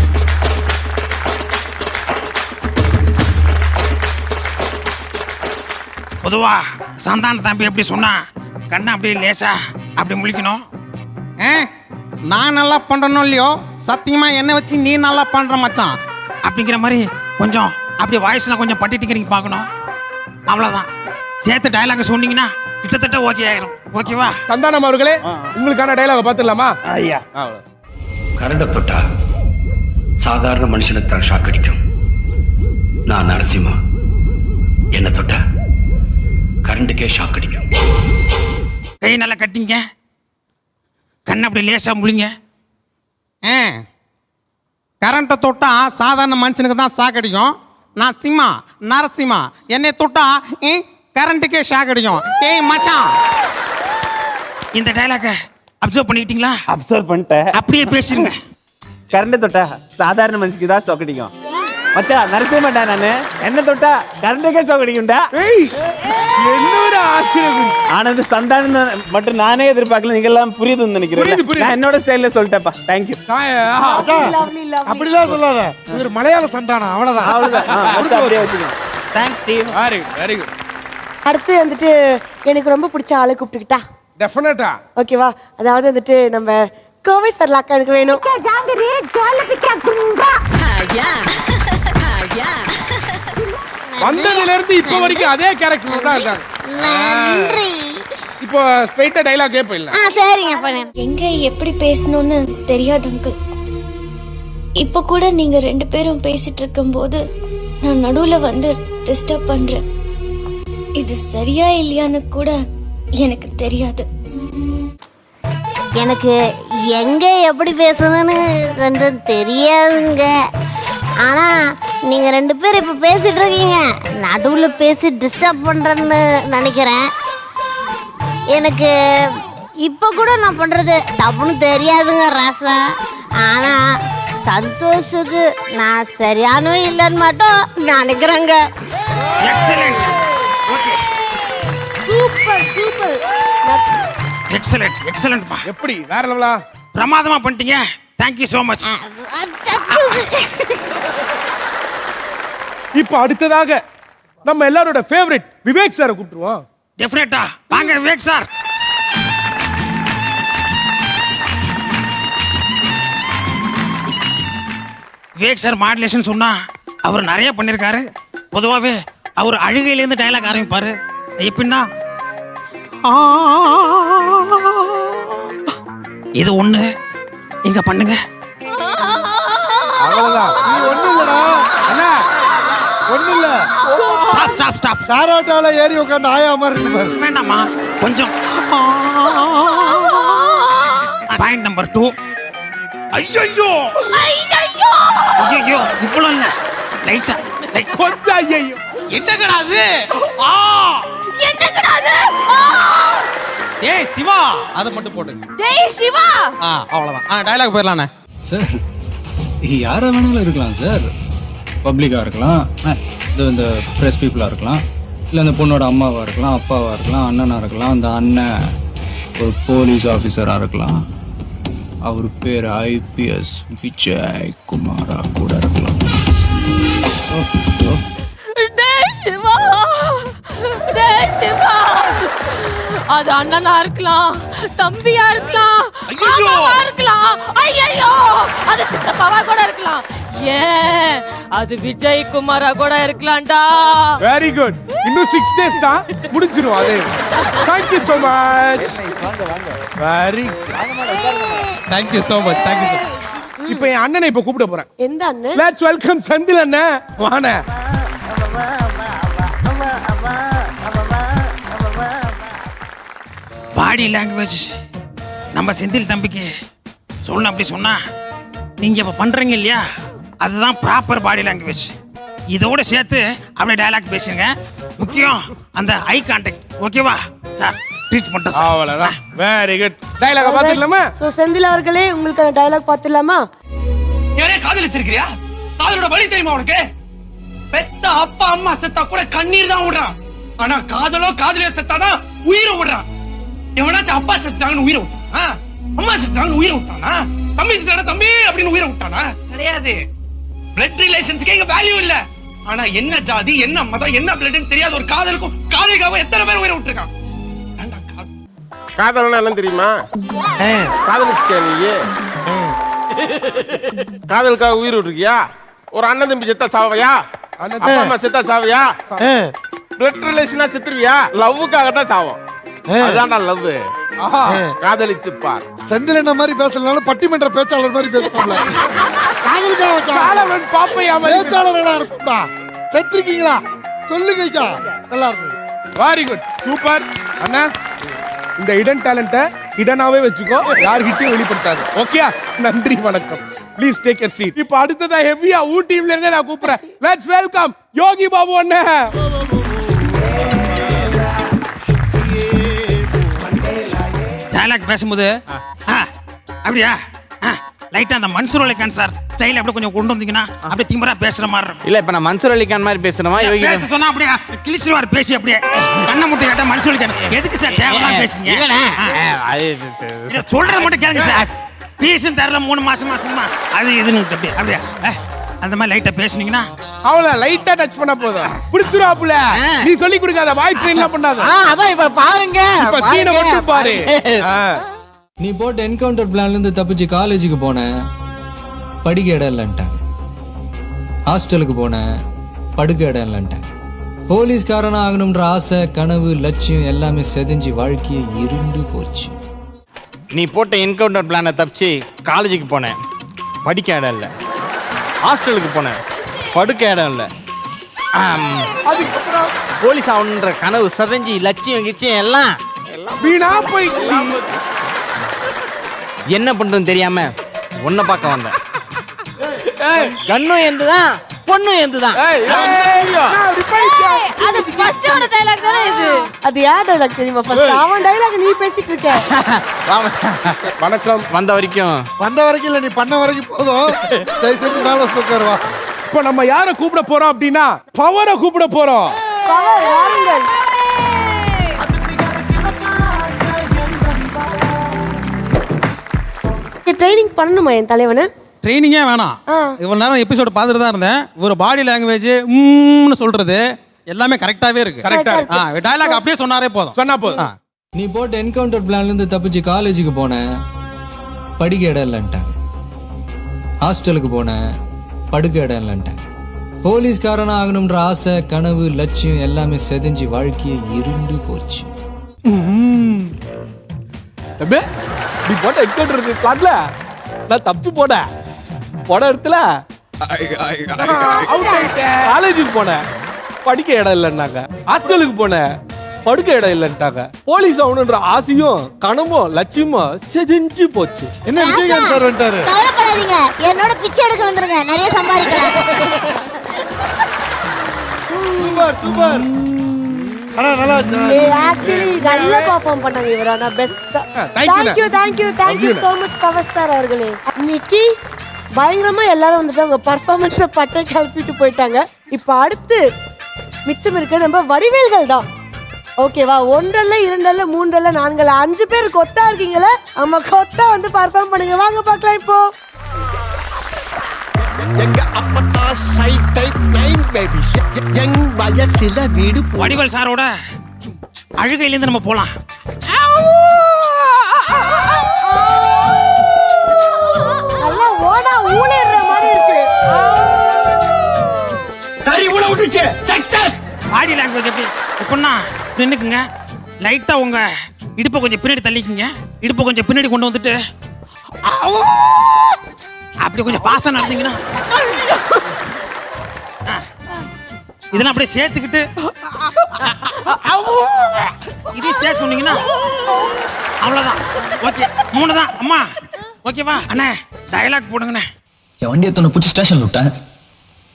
பொதுவா சந்தான தம்பி எப்படி சொன்னா கண்ணை அப்படியே லேசா அப்படி முழிக்கணும். நான் நல்லா பண்றனோ இல்லையோ, சத்தியமா என்ன வச்சு நீ நல்லா பண்ற மச்சான் அப்படிங்கிற மாதிரி கொஞ்சம் அப்படி வாய்ஸ்ல கொஞ்சம் பட்டிட்டிக்கிறீங்க பார்க்கணும். அவ்வளவுதான். சேர்த்து டயலாக் சொன்னீங்கன்னா கிட்டத்தட்ட ஓகே ஆயிரும். ஓகேவா? சந்தானம் அவர்களே, உங்களுக்கான டயலாக பார்த்துடலாமா? ஐயா கரண்ட தொட்டா சாதாரண மனுஷனுக்கு தான் ஷாக் அடிக்கும். நான் நரசிம்மா, என்ன தொட்டா கரண்ட்டுக்கே ஷாக் அடிக்கும். கை நல்லா கட்டிங்க, கண்ணை அப்படி லேசா முழிங்க. கரண்ட்டை தொட்டா சாதாரண மனுஷனுக்கு தான் ஷாக் அடிக்கும். நான் சிம்மா நரசிம்மா, என்னை தொட்டா கரண்ட்டுக்கே ஷாக் அடிக்கும். ஏய் மச்சான், இந்த டயலாக அப்சர்வ் பண்ணிக்கிட்டீங்களா? அப்சர்வ் பண்ணிட்டேன். அப்படியே பேசுங்க. கரண்ட் தொட்டா சாதாரண மனுஷனுக்கு தான் ஷாக் அடிக்கும். மச்சான் நரசிம்மடா, நானு என்ன தொட்டா கரண்ட்டுக்கே ஷாக் அடிக்கும்டா. என்னோட ஆச்சரியம். ஆனா இந்த சந்தானம் மட்டும் நானே எதிர்பார்க்கல. நீங்க எல்லாம் புரியுதுன்னு நினைக்கிறேன். நான் என்னோட ஸ்டைல்ல சொல்லிட்டேன்ப்பா. தேங்க்யூ. அப்படிலாம் சொல்லாத, இவர் மலையாள சந்தானம். அவ்வளவுதான். அப்படியே வச்சுக்கோங்க. Thanks team. Very good, very good. அடுத்து வந்துட்டு எனக்கு ரொம்ப பிடிச்ச ஆளை கூப்பிட்டுக்கிட்டா? டெஃபினட்டா. ஓகேவா? அதாவது வந்துட்டு நம்ம கோவை சரலாக்கா எனக்கு வேணும். வந்ததுல இருந்து இப்ப வரைக்கும் அதே கேரக்டர் தான் இருக்காங்க. நன்றி. இப்போ ஸ்ட்ரைட்டா டயலாகே போயிடலாம். சரிங்க. எங்க எப்படி பேசணும்னு தெரியாது அங்கிள். இப்ப கூட நீங்க 2 பேரும் பேசிட்டு இருக்கும்போது நான் நடுவுல வந்து டிஸ்டர்ப் பண்றேன். இது சரியா இல்லையான்னு கூட எனக்கு தெரியாது. எனக்கு எங்க எப்படி பேசணும்னு கொஞ்சம் தெரியாதுங்க. ஆனா நீங்க 2 பேரும் இப்ப பேசிட்டு இருக்கீங்க, நடுவுல பேசி டிஸ்டர்ப் பண்றேன்னு நினைக்கிறேன். எனக்கு இப்ப கூட நான் பண்றது தப்புன்னு தெரியாதுங்க ராசா. ஆனா சந்தோஷுக்கு நான் சரியானோ இல்லைன்னு மட்டும் நினைக்கிறேங்க. Super super. எக்ஸலென்ட், எக்ஸலென்ட்ப்பா. எப்படி வேற லெவலா? பிரமாதமா பண்ணிட்டீங்க. Thank you so much. இப்போ அடுத்ததாக நம்ம எல்லாரோட ஃபேவரட் விவேக் சாரை கூப்பிட்டுருவோம். டெஃபினட்டா. வாங்க Vivek sir. Vivek sir modulation சொன்னா அவர் நிறைய பண்ணியிருக்காரு. பொதுவாகவே அவர் அழுகையிலேருந்து டயலாக் ஆரம்பிப்பாரு. எப்படின்னா இது ஒண்ணு இங்க பண்ணுங்க. அவ்வளவுதான். நீ ஒண்ணு இல்லடா அண்ணா, ஒண்ணு இல்ல. Stop stop stop. சாராட்டால ஏறி உட்கார்ந்து ஆயா மாதிரி இருக்கு. வேண்டாமா, கொஞ்சம். Point number 2. ஐயோ ஐயோ ஐயோ, இவ்வளவு இல்ல, லைட்டா கொஞ்சம். ஐயோ என்ன கிடையாது. என்ன கிடையாது. ஏய் சிவா, அதை மட்டும் போடுங்க. டேய் சிவா. அவ்வளவுதான். டயலாக் போயிடலானே சார். யாரா வேணாலும் இருக்கலாம் சார். பப்ளிக்காக இருக்கலாம், இந்த ப்ரெஸ் பீப்புளாக இருக்கலாம், இல்லை அந்த பொண்ணோட அம்மாவாக இருக்கலாம், அப்பாவாக இருக்கலாம், அண்ணனாக இருக்கலாம். அந்த அண்ணன் ஒரு போலீஸ் ஆஃபீஸராக இருக்கலாம். அவர் பேர் IPS விஜய் குமாரா கூட இருக்கலாம். டேய் சிவா, டேய் சிவா. அது அண்ணனா இருக்கலாம், தம்பியா இருக்கலாம், மாமாவா இருக்கலாம். ஐயோ, அது சித்தப்பாவா கூட இருக்கலாம். ஏன் அது விஜய் குமாரா கூட இருக்கலாம்டா. Very good. இன்னும் 6 days தான் முடிஞ்சிரும் அது. Thank you so much. Very Thank you so much. Thank you so much. இப்போ என் அண்ணனை இப்போ கூப்பிட போறேன். எந்த அண்ணன்? லெட்ஸ் வெல்கம் செந்தில் அண்ணன். வாங்க. பாடி லாங்குவேஜ் நம்ம செந்தில் தம்பிக்கு சொல்லணும். அப்படி சொன்னா நீங்க இப்ப பண்றீங்க இல்லையா, அதுதான் ப்ராப்பர் பாடி லாங்குவேஜ். இதோட சேர்த்து அப்படியே டயலாக் பேசுங்க. முக்கியம் அந்த ஐ கான்டாக்ட். ஓகேவா சார்? ட்ரீட் பண்ணிட்டோம் சார். அவ்வளவுதான். Very good. டயலாக பாத்துடலாமா? சோ செந்தில் அவர்களே, உங்களுக்கு அந்த டயலாக் பாத்துடலாமா? யாரே காதலிச்சிருக்கிறியா? காதலோட வலி தெரியுமா உனக்கு? பெத்த அப்பா அம்மா செத்தா கூட கண்ணீர் தான் விடுறான். ஆனா காதலோ காதலியோ செத்தாதான் உயிரை விடுறான். எவனாச்சும் அப்பா செத்தாங்கன்னு உயிரை விட்டானா? அம்மா செத்தாங்கன்னு உயிரை விட்டானா? தம்பி செத்தானா தம்பி அப்படின்னு உயிரை விட்டானா? கிடையாது. பிளட் ரிலேஷன்ஸ்க்கு இங்க வேல்யூ இல்ல. ஆனா என்ன ஜாதி, என்ன மதம், என்ன பிளட்னு தெரியாத ஒரு காதலுக்கும் காதலிக்காவும் எத்தனை பேர் உயிரை விட்டுருக்கான். காதலனா எல்லாம் தெரியுமா? காதலிச்சியா நீ? காதலுக்காக உயிர் விட்டுருக்கியா? ஒரு அண்ணன் தம்பி செத்தா சாவையா? அப்பா அம்மா செத்தா சாவையா? பிளட் ரிலேஷனா செத்துருவியா? லவ்வுக்காக தான் சாவோம். அதான்டா லவ். காதலித்து பார். செந்தில் என்ன மாதிரி பேசலனாலும் பட்டிமன்ற பேச்சாளர் மாதிரி பேசணும்ல. காதலன் பாப்பையா பேச்சாளர்களா இருக்கும்டா. செத்துருக்கீங்களா? சொல்லுங்க. நல்லா இருக்கு. வெரி குட் சூப்பர் அண்ணா இந்த இடன் டேலண்ட்டை இடனாவே வச்சுக்கோ யார்கிட்டயும் வெளிப்படுத்தாது ஓகே நன்றி வணக்கம் ப்ளீஸ் டேக் யர் சீட் இப்போ அடுத்ததா ஹெவியா டீம்ல இருந்தே நான் கூப்பிடுறேன் லெட்ஸ் வெல்கம் யோகி பாபு அண்ணா டயலாக் பேசும்போது அப்படியா லைட்டா அந்த மன்சூர் அலிகான் சார் ஸ்டைல் அப்படியே கொஞ்சம் கொண்டு வந்தீங்கன்னா அப்படியே திமிரா பேசுற மாதிரி இருக்கும். இல்ல இப்ப நான் மன்சூர் அலிகான் மாதிரி பேசுறேமா யோகி பேச சொன்னா அப்படியே கிழிச்சிருவார் பேசி அப்படியே கண்ணை முட்டை கேட்டா மன்சூர் அலிகான் எதுக்கு சார் தேவையெல்லாம் பேசுறீங்க இதை சொல்றத மட்டும் கேளுங்க சார் பீஸும் தரல 3 மாசமா சும்மா அது இதுன்னு அப்படியே அந்த மாதிரி லைட்டா பேசுனீங்கன்னா அவள லைட்டா டச் பண்ண போதும் பிடிச்சிருவாப்புல நீ சொல்லி கொடுக்காத வாய் ட்ரெயின்லாம் பண்ணாத அதான் இப்ப பாருங்க இப்ப சீனை மட்டும் பாரு நீ போட்ட என்கவுண்டர் பிளான்ல இருந்து தப்பிச்சு காலேஜுக்கு போனேன் படிக்க இடம் இல்லைன்ட்டாங்க ஹாஸ்டலுக்கு போனேன் படுக்க இடம் இல்லைன்ட்டாங்க போலீஸ்காரனா ஆகணும்ன்ற ஆசை கனவு லட்சியம் எல்லாமே செதிஞ்சு வாழ்க்கையை இருண்டு போச்சு நீ போட்ட என்கவுண்டர் பிளானை தப்பிச்சு காலேஜுக்கு போனேன் படிக்க இடம் இல்லை ஹாஸ்டலுக்கு போனேன் படுக்க இடம் இல்லை அதுக்கப்புறம் போலீஸ் ஆகணுன்ற கனவு செதஞ்சி லட்சியம் கிச்சியம் எல்லாம் வீணா போயிடுச்சு என்ன பண்றதுன்னு தெரியாம உன்னை பார்க்க வந்தேன் கண்ணும் எந்துதான் பொண்ணும் எந்துதான் அது ஃபர்ஸ்டோட டயலாக் தானே இது அது யார் டயலாக் தெரியுமா ஃபர்ஸ்ட் அவன் டயலாக் நீ பேசிட்டு இருக்க வணக்கம் வந்த வரைக்கும் இல்ல நீ பண்ண வரைக்கும் போதும் தயவுசெய்து மேல உட்காருவா இப்ப நம்ம யார கூப்பிட போறோம் அப்படின்னா பவரை கூப்பிட போறோம் பவர் வாருங்கள் ட்ரைனிங் பண்ணணுமா என் தலைவனை ட்ரைனிங்கே வேணாம் இவ்வளவு நேரம் எபிசோட் பார்த்துட்டு தான் இருந்தேன் ஒரு பாடி லாங்குவேஜ் சொல்றது எல்லாமே கரெக்டாவே இருக்கு கரெக்டா டயலாக் அப்படியே சொன்னாரே போதும் சொன்னா போதும் நீ போட்ட என்கவுண்டர் பிளான்ல இருந்து தப்பிச்சு காலேஜுக்கு போனேன் படிக்க இடம் இல்லைன்ட்டாங்க ஹாஸ்டலுக்கு போனேன் படுக்க இடம் இல்லைன்ட்டாங்க போலீஸ்காரனா ஆகணும்ன்ற ஆசை கனவு லட்சியம் எல்லாமே செதிஞ்சு வாழ்க்கையை இருண்டு போச்சு நீ போட்ட என்கவுண்டர் பிளான்ல நான் தப்பிச்சு போனேன் இடத்துல காலேஜுக்கு போனேன் படிக்க இடம் இல்லைன்னாங்க ஹாஸ்டலுக்கு போனேன் படுக்க இடம் இல்லைன்ட்டாங்க போலீஸ் ஆகணுன்ற ஆசையும் கனமும் லட்சியமும் செஞ்சு போச்சு என்ன விஜயகாந்த் சார் வந்துட்டாரு கவலைப்படாதீங்க என்னோட பிச்சை எடுக்க வந்துருங்க நிறைய சம்பாதிக்கலாம் சூப்பர் சூப்பர் ஆனா நல்லா ஆக்சுவலி நல்ல பெர்ஃபார்ம் பண்ணாங்க இவரா நான் best thank you so much power star அவர்களே இன்னைக்கு பயங்கரமா எல்லாரும் வந்துட்டு அவங்க பெர்ஃபார்மன்ஸை பட்டை கிளப்பிட்டு போயிட்டாங்க இப்போ அடுத்து மிச்சம் இருக்கிறது நம்ம வடிவேல்கள் தான் ஓகேவா 1 2 3 4 5 பேர் கொத்தா இருக்கீங்களா நம்ம கொத்தா வந்து பெர்ஃபார்ம் பண்ணுங்க வாங்க பார்க்கலாம் இப்போ எங்க அப்பத்தா சைட் டைப் 9 பேபி யங் வயசுல வீடு வடிவேல் சாரோட அழுகையில இருந்து நம்ம போலாம் நல்லா ஓடா ஊளேற மாதிரி இருக்கு சரி ஊள விட்டுச்சு சக்சஸ் பாடி லாங்குவேஜ் எப்படி இப்பன்னா நின்னுக்குங்க லைட்டா உங்க இடுப்பை கொஞ்சம் பின்னாடி தள்ளிக்குங்க இடுப்பை கொஞ்சம் பின்னாடி கொண்டு வந்துட்டு அப்படி கொஞ்சம் ஃபாஸ்டா நடந்தீங்கன்னா இதெல்லாம் அப்படியே சேர்த்துக்கிட்டு இதே சேர்த்து சொன்னீங்கன்னா அவ்வளவுதான் ஓகே 3 தான் அம்மா ஓகேவா அண்ணே டயலாக் போடுங்கண்ணே என் வண்டி எத்தனை பிடிச்சி ஸ்டேஷன்ல விட்டேன்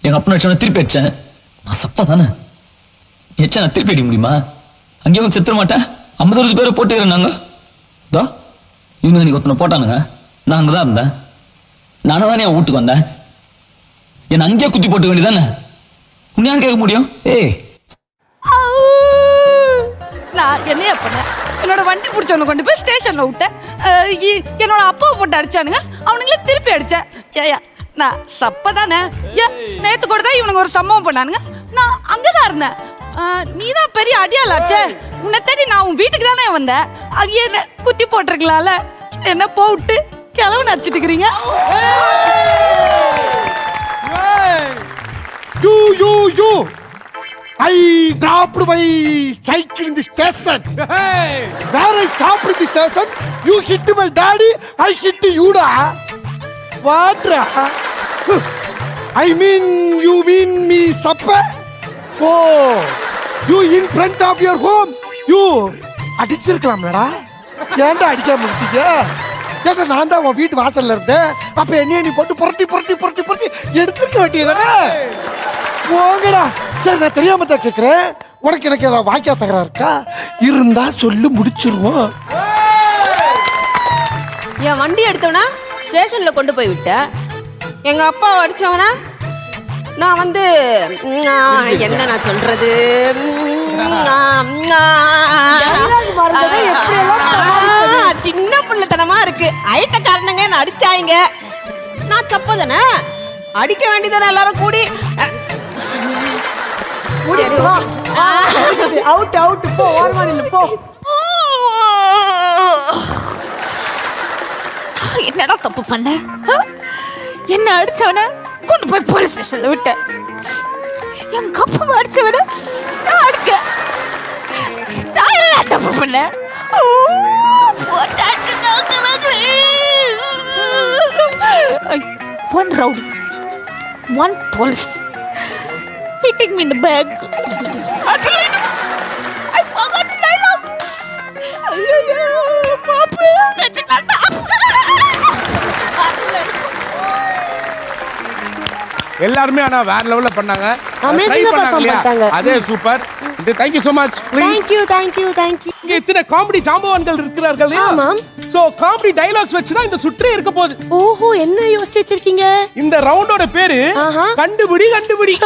எங்க அப்பா அடிச்சவன திருப்பி அடிச்சேன் நான் சப்பா தானே எச்சா நான் திருப்பி அடிக்க முடியுமா அங்கேயும் வந்து செத்துற மாட்டேன் 50 பேரை போட்டுக்கிறேன் தோ இவனுங்க நீங்க ஒருத்தனை போட்டானுங்க நான் அங்கதான் இருந்தேன் நானும் தானே என் வீட்டுக்கு வந்தேன் என்னை அங்கேயே குத்தி போட்டுக்க வேண்டியதானே உன்னையான்னு கேட்க முடியும் ஏய் நான் என்னையா பண்ணேன் என்னோட வண்டி பிடிச்சவனை கொண்டு போய் ஸ்டேஷன்ல விட்டேன் என்னோட அப்பாவை போட்டு அடிச்சானுங்க அவனுங்களே திருப்பி அடிச்சேன் ஏயா நான் சப்ப தானே ஏன் நேத்து கூட தான் இவனுங்க ஒரு சம்பவம் பண்ணானுங்க நான் அங்கதான் இருந்தேன் நீ தான் பெரிய அடியாளாச்சே உன்னை தேடி நான் உன் வீட்டுக்கு தானே வந்தேன் அங்கே என்ன குத்தி போட்டிருக்கலாம்ல என்ன போட்டு கிளவு நடிச்சிட்டு You! I dropped my cycle in the station. Hey! Where I stopped in the station, you hit my daddy, I hit you, da. What? I mean, you mean me supper? Oh, you in front of your home you அடிச்சிருக்கலாம்லடா. ஏன்டா அடிக்காம இருக்கீங்க? ஏன்னா நான் தான் உன் வீட்டு வாசல்ல இருந்தேன். அப்ப என்னைய நீ போட்டு புரட்டி புரட்டி புரட்டி புரட்டி எடுத்துக்க வேண்டியதானே? போங்கடா. சரி, நான் தெரியாம தான் கேட்கிறேன். உனக்கு எனக்கு ஏதாவது வாக்கியா தகரா இருக்கா? இருந்தா சொல்லு, முடிச்சிருவோம். என் வண்டி எடுத்தவனா ஸ்டேஷன்ல கொண்டு போய் விட்டேன். எங்க அப்பா அடிச்சவனா நான் வந்து என்ன நான் சொல்றது, சின்ன பிள்ளைத்தனமா இருக்கு. ஐட்டக்காரனுங்க என்ன அடிச்சாங்க, நான் தப்பதானே, அடிக்க வேண்டியதானே எல்லாரும் கூடி. அவுட் அவுட் போ, ஓரமானில போ. என்னடா தப்பு பண்ண? என்ன அடிச்சவன கொண்டு போய் போலீஸ் ஸ்டேஷன்ல விட்ட. எங்க அப்பா அடிச்சவன அடிக்க நான் என்ன தப்பு பண்ண? One rowdy, one police hitting me in the back. I forgot the dialogue. Ayyo, Papa, எல்லாருமே ஆனா வேற லெவல்ல பண்ணாங்க. ட்ரை பண்ணாங்க. அதே super. Thank you so much. Please. Thank you. இங்க இத்தனை காமெடி ஜாம்பவான்கள் இருக்கிறார்கள். ஆமாம். சோ காமெடி டயலாக்ஸ் வச்சு தான் இந்த சுற்றே இருக்க போகுது. ஓஹோ, என்ன யோசிச்சு வச்சிருக்கீங்க? இந்த ரவுண்டோட பேரு கண்டுபிடி.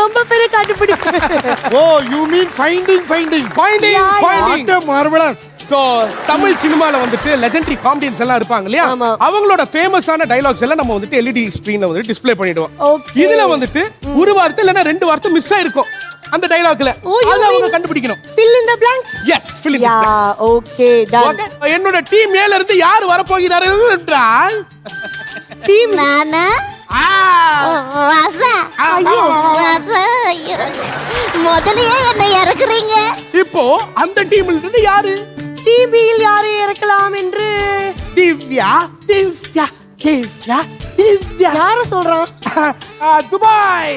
ரொம்ப பெரிய கண்டுபிடி. Oh, you mean finding. What a marvelous. So Tamil சினிமால வந்துட்டு லெஜெண்டரி காமெடியன்ஸ் எல்லாம் இருப்பாங்க இல்லையா, அவங்களோட ஃபேமஸான டயலாக்ஸ் எல்லாம் நம்ம வந்துட்டு எல்இடி ஸ்கிரீன்ல வந்து டிஸ்ப்ளே பண்ணிடுவோம். இதுல வந்துட்டு ஒரு வார்த்தை இல்லனா ரெண்டு வார்த்தை மிஸ் ஆயிருக்கும் அந்த டயலாக்ல. அத அவங்க கண்டுபிடிக்கணும். fill in the blanks. Yes, fill in the blanks. Okay, done. என்னோட டீம் மேல இருந்து யார் வர போகிறார்கள் என்றால் டீம் நானா வாசா. ஐயோ வாசா, முதல்லயே என்ன இறக்குறீங்க. இப்போ அந்த டீம்ல இருந்து யாரு? டீமில் யாரை இறக்கலாம் என்று திவ்யா. யார சொல்றான்? துபாய்.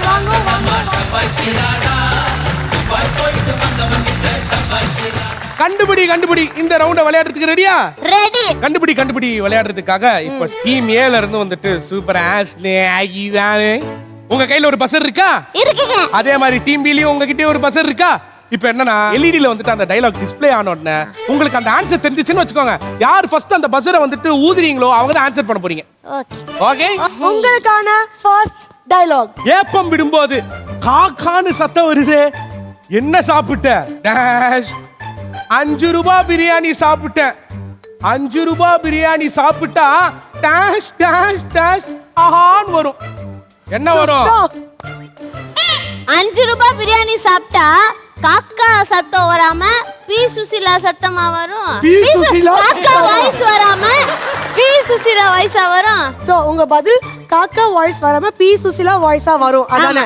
வாங்க. கண்டுபிடி. இந்த ரவுண்ட விளையாடுறதுக்கு ரெடியா? ரெடி. கண்டுபிடி விளையாடுறதுக்காக இப்ப டீம் ஏல இருந்து வந்துட்டு சூப்பர் ஆஸ்னே ஆகிதானே. உங்க கையில ஒரு பசர் இருக்கா? இருக்குங்க. அதே மாதிரி டீம் பிலயும் உங்ககிட்ட ஒரு பசர் இருக்கா? இப்போ என்னன்னா எல்இடில வந்துட்டு அந்த டயலாக் டிஸ்ப்ளே ஆன உடனே உங்களுக்கு அந்த ஆன்சர் தெரிஞ்சிச்சுன்னு வச்சுக்கோங்க, யார் ஃபர்ஸ்ட் அந்த பஸரை வந்துட்டு ஊதுறீங்களோ அவங்க தான் ஆன்சர் பண்ண போறீங்க. ஓகே, உங்களுக்கான ஃபர்ஸ்ட் டயலாக். ஏப்பம் விடும்போது காக்கான்னு சத்தம் வருது, என்ன சாப்பிட்ட? டேஷ். 5 ரூபாய் பிரியாணி சாப்பிட்டேன். 5 ரூபாய் பிரியாணி சாப்பிட்டா டேஷ் டேஷ் டேஷ் ஆஹான் வரும். என்ன வரும்? 5 ரூபாய் பிரியாணி சாப்பிட்டா காக்கா சத்தம் வராம பி சுசிலா சத்தமா வரும். காக்கா வாய்ஸ் வராம பி சுசிலா வாய்ஸா வரும். சோ உங்க பதில் காக்கா வாய்ஸ் வராம பி சுசிலா வாய்ஸா வரும். அதானே?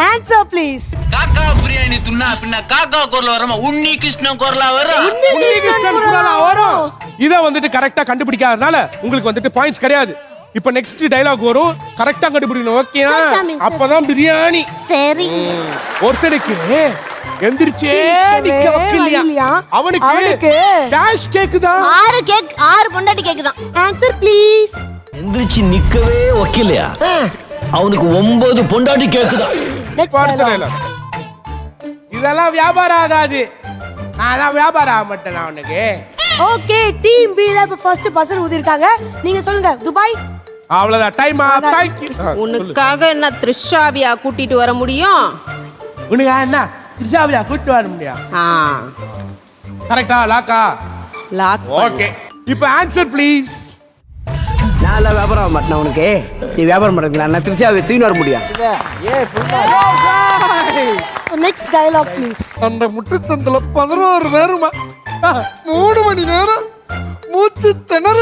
Answer please. காக்கா பிரியாணி துண்ணா பின்ன காக்கா குரல் வராம உன்னி கிருஷ்ணன் குரலா வரும். உன்னி கிருஷ்ணன் குரலா வரும். இத வந்துட்டு கரெக்ட்டா கண்டுபிடிக்காதனால உங்களுக்கு வந்துட்டு பாயிண்ட்ஸ் கிடையாது. இப்ப நெக்ஸ்ட் டயலாக் வரும், கரெக்ட்டா கண்டுபிடிக்கணும். ஓகேயா? அப்பதான் பிரியாணி. சரி. ஒருத்தனுக்கு எந்திரிச்சே நிக்க வைக்கலையா, அவனுக்கு டாஷ் கேக்குதா? 6 பொண்டாட்டி கேக்குதா? Answer please. எந்திரிச்சு நிக்கவே வைக்கலையா, அவனுக்கு 9 பொண்டாட்டி கேக்குதா? இதெல்லாம் வியாபாரம் ஆகாது. நான் வியாபாரம் ஆக மாட்டேன் அவனுக்கு. ஓகே, டீம் பி ல ஃபர்ஸ்ட் பஸர் ஊதிருக்காங்க. நீங்க சொல்லுங்க. துபாய். அவ்வளவுதான். Time up. Thank you. உனக்காக என்ன த்ரிஷாவியா கூட்டிட்டு வர முடியும்? உனக்கு என்ன த்ரிஷாவியா கூட்டிட்டு வர முடியும்? கரெக்ட்டா? லாக்கா? லாக். ஓகே, இப்போ ஆன்சர் ப்ளீஸ். நான் வியாபாரம் ஆக மாட்டேன் உனக்கு. நீ வியாபாரம் பண்றீங்களா? நான் த்ரிஷாவை தூக்கிட்டு வர முடியும். Next dialogue please. அந்த முட்டுத்தந்தல 11 நேரமா 3 மணி நேரம் மூச்சு திணற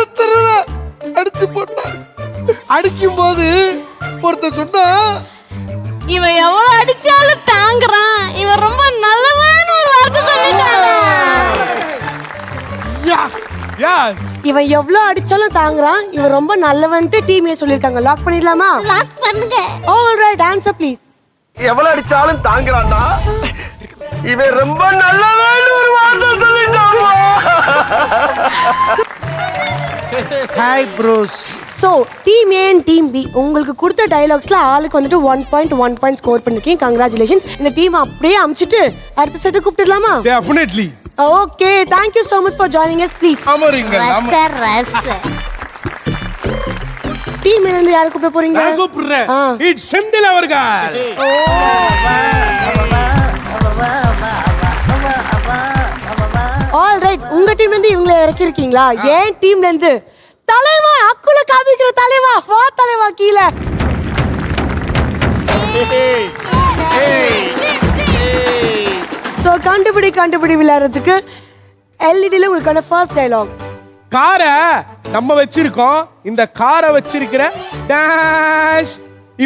அடிச்சு போட்டான். அடிக்கும் போது ஒருத்தர் சொன்னா, இவன் எவ்வளவு அடிச்சாலும் தாங்குறான், இவன் ரொம்ப நல்லவன் ஒரு வார்த்தை சொல்லிட்டான். இவன் எவ்வளவு அடிச்சாலும் தாங்குறான், இவன் ரொம்ப நல்லவன்ட்டு டீமே சொல்லிருக்காங்க. லாக் பண்ணிடலாமா? லாக் பண்ணுங்க. Alright, answer please. எவ்வளவு அடிச்சாலும் தாங்குறான்டா. இவன் ரொம்ப நல்லவன் ஒரு வார்த்தை சொல்லிட்டான். Hi bros. So team A and team B உங்களுக்கு கொடுத்த டைலாக்ஸ்ல ஆளுக்கு வந்துட்டு 1 பாயிண்ட் ஸ்கோர் பண்ணிருக்கீங்க. கங்க்ராச்சுலேஷன்ஸ். இந்த டீம் அப்படியே அமிச்சிட்டு அடுத்த செட்டு கூப்பிட்டுலாமா? Definitely. Okay, thank you so much for joining us. Please team இருந்து யாரை கூப்பிட போறீங்க? நான் கூப்பிடுறேன். இட்ஸ் செந்தில் அவர்கள். ஆல் ரைட், உங்க டீம்ல இருந்து இவங்களை இறக்கி இருக்கீங்களா? ஏன் டீம்ல இருந்து தலைவா அக்குல காமிக்கிற தலைவா, வா தலைவா கீழே. சோ கண்டுபிடி விளையாடுறதுக்கு எல்இடில உங்களுக்கான ஃபர்ஸ்ட் டயலாக். காரை நம்ம வச்சிருக்கோம், இந்த காரை வச்சிருக்கிற டேஷ்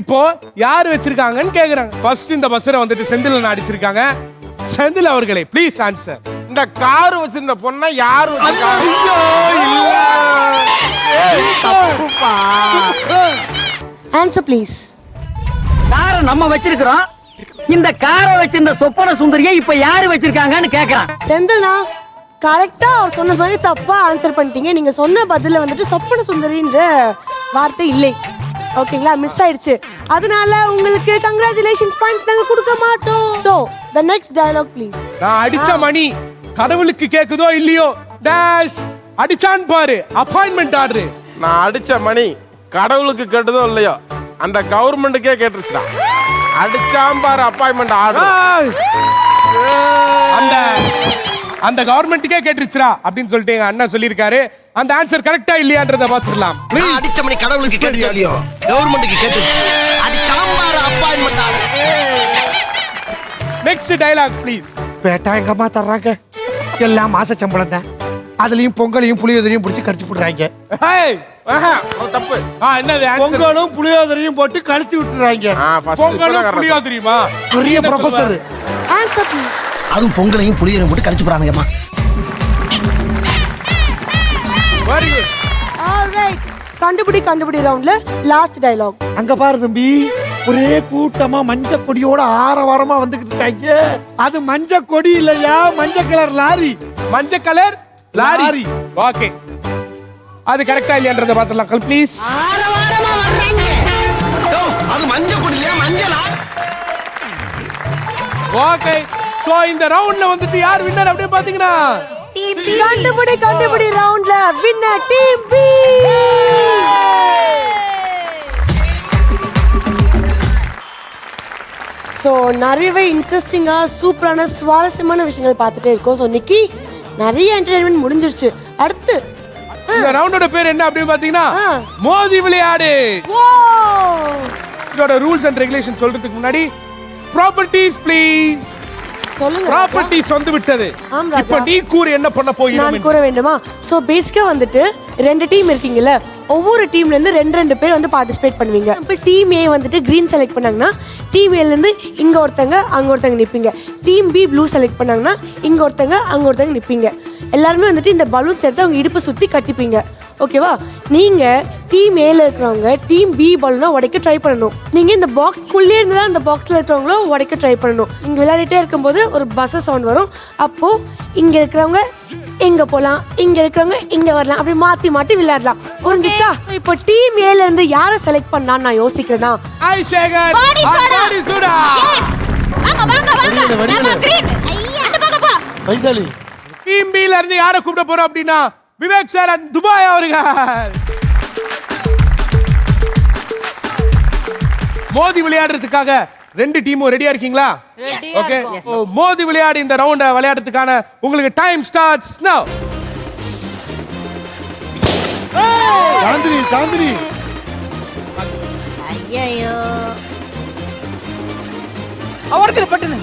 இப்போ யார் வச்சிருக்காங்கன்னு கேக்குறாங்க. ஃபர்ஸ்ட் இந்த பஸ்ஸரை வந்துட்டு செந்தில் அடிச்சிருக்காங்க. செந்தில் அவர்களே ப்ளீஸ் ஆன்சர். இந்த கார் வச்சிருந்த பொண்ணை யார் ஆன்சர் ப்ளீஸ். காரை நம்ம வச்சிருக்கிறோம், இந்த காரை வச்சிருந்த சொப்பன சுந்தரியை இப்ப யாரு வச்சிருக்காங்கன்னு கேக்குறான். செந்தில்னா கரெக்டா அவர் சொன்ன மாதிரி தப்பா ஆன்சர் பண்ணிட்டீங்க. நீங்க சொன்ன பதில வந்துட்டு சொப்பன சுந்தரின்ற வார்த்தை இல்லை. ஓகேங்களா, மிஸ் ஆயிடுச்சு. அதனால உங்களுக்கு கங்க்ராச்சுலேஷன்ஸ் பாயிண்ட்ஸ் நாங்க கொடுக்க மாட்டோம். So the next dialogue please. நான் அடிச்ச மணி கடவுளுக்கு கேக்குதோ இல்லையோ டேஷ் அடிச்சான் பாரு அப்பாயின்மெண்ட் ஆர்டர். நான் அடிச்ச மணி கடவுளுக்கு கேட்டதோ இல்லையோ அந்த கவர்மெண்ட்டுக்கே கேட்டுருச்சுடா. அடிச்சான் பாரு அப்பாயின்மெண்ட் ஆர்டர். அந்த அந்த கவர்மெண்ட்டுக்கே கேட்டுருச்சுடா அப்படின்னு சொல்லிட்டு எங்க அண்ணன் சொல்லியிருக்காரு. அந்த ஆன்சர் கரெக்டா இல்லையான்றத பாத்துடலாம். அடிச்ச மணி கடவுளுக்கு கேட்டுச்சோ இல்லையோ கவர்மெண்ட்டுக்கு கேட்டுச்சு. அடிச்சான் பாரு appointment order. Next dialogue please. பேட்டா எங்க அம்மா தர்றாங்க, எல்லாம் மாச சம்பளம் தான். அதுலயும் பொங்கலையும் புளியோதரையும் பிடிச்சி கடிச்சு போடுறாங்க. தப்பு. என்னது பொங்கலும் புளியோதரையும் போட்டு கழிச்சு விட்டுறாங்க. பொங்கலும் புளியோதரையுமா? பெரிய ப்ரொஃபசர். Answer please. அதுவும் பொங்கலையும் புளியோதரையும் போட்டு கழிச்சு போறாங்கம்மா. Very good. ஆல் ரைட், கண்டுபிடி ரவுண்ட்ல லாஸ்ட் டயலாக். அங்க பாரு தம்பி, ஒரே கூட்டமா மஞ்ச கொடியோட ஆரவாரமா வந்துகிட்டு இருக்காங்க. அது மஞ்ச கொடி இல்லையா, மஞ்ச கலர் லாரி. மஞ்ச கலர் லாரி. ஓகே, அது கரெக்டா இல்லையான்றத பாத்துடலாம் ப்ளீஸ். அது மஞ்ச கொடி இல்லையா, மஞ்சள். ஓகே, சோ இந்த ரவுண்ட்ல வந்துட்டு யார் வின்னர் அப்படியே பாத்தீங்கன்னா கண்டுபிடி ரவுண்ட்ல வின்னர் டீம் பி. ஸோ நிறையவே இன்ட்ரெஸ்டிங்காக சூப்பரான சுவாரஸ்யமான விஷயங்கள் பார்த்துட்டே இருக்கோம். ஸோ நிக்கி நிறைய என்டர்டைன்மெண்ட் முடிஞ்சிருச்சு. அடுத்து இந்த ரவுண்டோட பேர் என்ன அப்படின்னு பாத்தீங்கன்னா மோதி விளையாடு. இதோட ரூல்ஸ் அண்ட் ரெகுலேஷன் சொல்றதுக்கு முன்னாடி ப்ராப்பர்ட்டிஸ் ப்ளீஸ். சொல்லுங்க. ப்ராப்பர்ட்டிஸ் வந்து விட்டது. இப்போ நீ கூறு என்ன பண்ண போகிறீங்க? நான் கூற வேண்டுமா? ஸோ பேசிக்கா வந்துட்டு 2 டீம் இருக்கீங்கல்ல, ஒவ்வொரு டீம்ல இருந்து 2 பேர் வந்து பார்ட்டிசிபேட் பண்ணுவீங்க. இப்போ டீம் ஏ வந்துட்டு கிரீன் செலக்ட் பண்ணாங்கன்னா டீம் ஏல இருந்து இங்க ஒருத்தங்க அங்க ஒருத்தங்க நிப்பீங்க. டீம் பி ப்ளூ செலக்ட் பண்ணாங்கன்னா இங்க ஒருத்தங்க அங்க ஒருத்தங்க நிப்பீங்க. எல்லாருமே வந்துட்டு இந்த பலூன்ஸ் எடுத்து அவங்க இடுப்பு சுத்தி கட்டிப்பீங்க. ஓகேவா? நீங்க டீம் ஏல இருக்கிறவங்க டீம் பி பலூனை உடைக்க ட்ரை பண்ணணும். நீங்க இந்த பாக்ஸ் குள்ளே இருந்தா அந்த பாக்ஸ்ல இருக்கிறவங்களும் உடைக்க ட்ரை பண்ணணும். இங்க விளையாடிட்டே இருக்கும்போது ஒரு பஸ் சவுண்ட் வரும். அப்போ இங்க இருக்கிறவங்க எங்க போலாம், இங்க இருக்கிறவங்க இங்க வரலாம், அப்படி மாத்தி மாத்தி விளையாடலாம். புரிஞ்சுச்சா? இப்போ டீம் ஏல இருந்து யாரை செலக்ட் பண்ணலாம்னு நான் யோசிக்கிறேன்னா வைசாலி. டீம் பி ல இருந்து யாரை கூப்பிட போறோம் அப்படின்னா விவேக் சார் அண்ட் துபாய் அவர்கள். மோதி விளையாடுறதுக்காக 2 டீமும் ரெடியா இருக்கீங்களா? ஓகே, மோதி விளையாடு இந்த ரவுண்ட விளையாடுறதுக்கான உங்களுக்கு டைம் ஸ்டார்ட்ஸ் நவ. சாந்தினி ஐயோ அவர்கிட்ட பட்டுன